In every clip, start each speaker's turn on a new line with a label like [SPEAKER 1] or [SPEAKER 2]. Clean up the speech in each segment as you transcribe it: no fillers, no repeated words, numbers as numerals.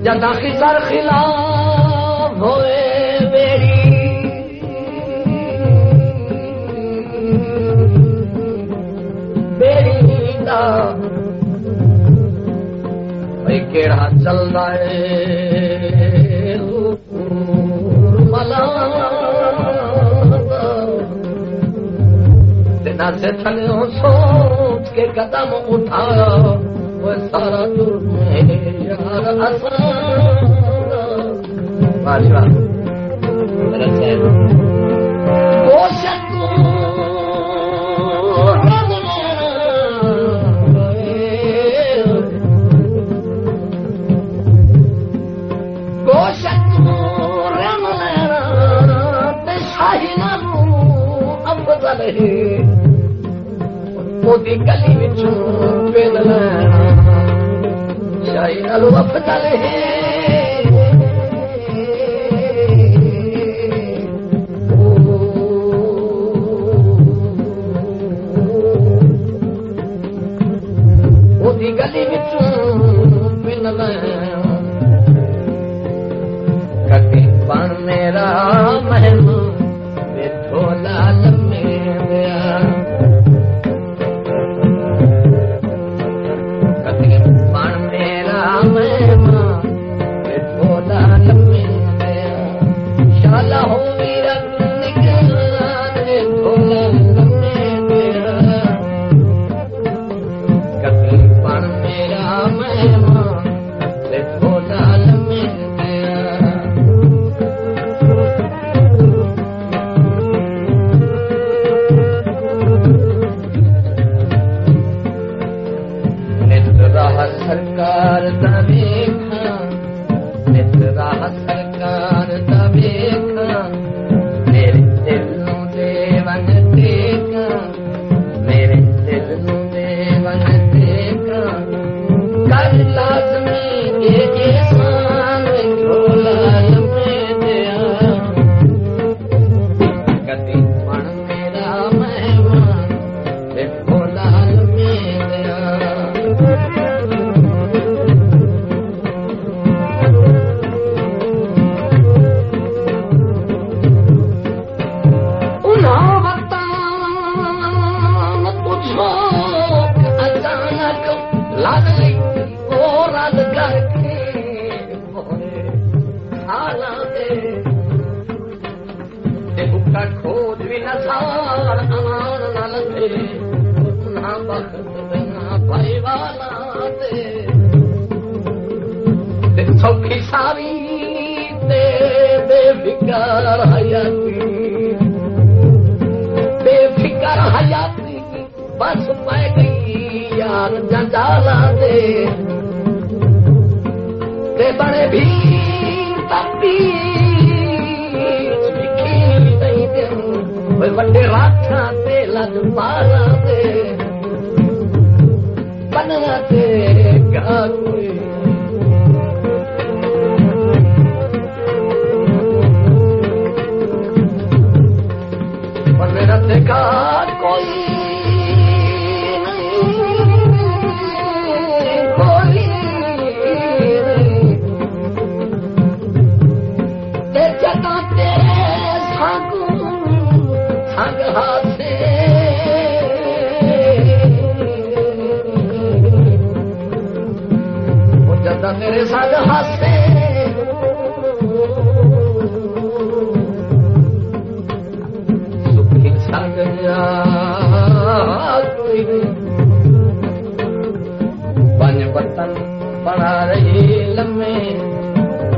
[SPEAKER 1] जदा खिसर खिलाफ होए मेरी दा भाई केड़ा चलदा है मला तेना से थले सोच के कदम उठाया वो सारा जुर्म यार आसान मोदी गली विचों पेन लैना शाही नालों अफजल है मोदी गली विचों पेन लैना कटी पान मेरा महल लाल शाला हो मेरा कभी पण मेरा मेहमा लाल में सरकार देखा नितरा सरकार देखा मेरे दिल देवन देखा मेरे दिल देवन देखा कर लाजमी ये एहसान लाल में दिया कभी पण मेरा मेहमान देखो लाल में दिया खोज भी नजार अमान नाल थे ना बख्त ना भाई वाला ते सौखी सारी ते बेफिकर हयाती बस पै गई यार जंजाला दे बड़े भी तपी वड्डे राठा ते लजपाला ते बनना ते गारुए और मेरा देखा कोई मेरे साथ हंसते सुखी संग कोई बन बर्तन बना रही लम्बे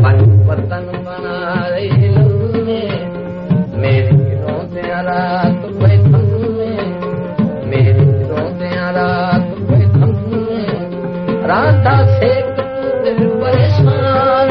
[SPEAKER 1] बन बर्तन बना रही लम्बे मेरी रोते रात बैठन में मेरी रोते रात बैठन में राधा से परेशान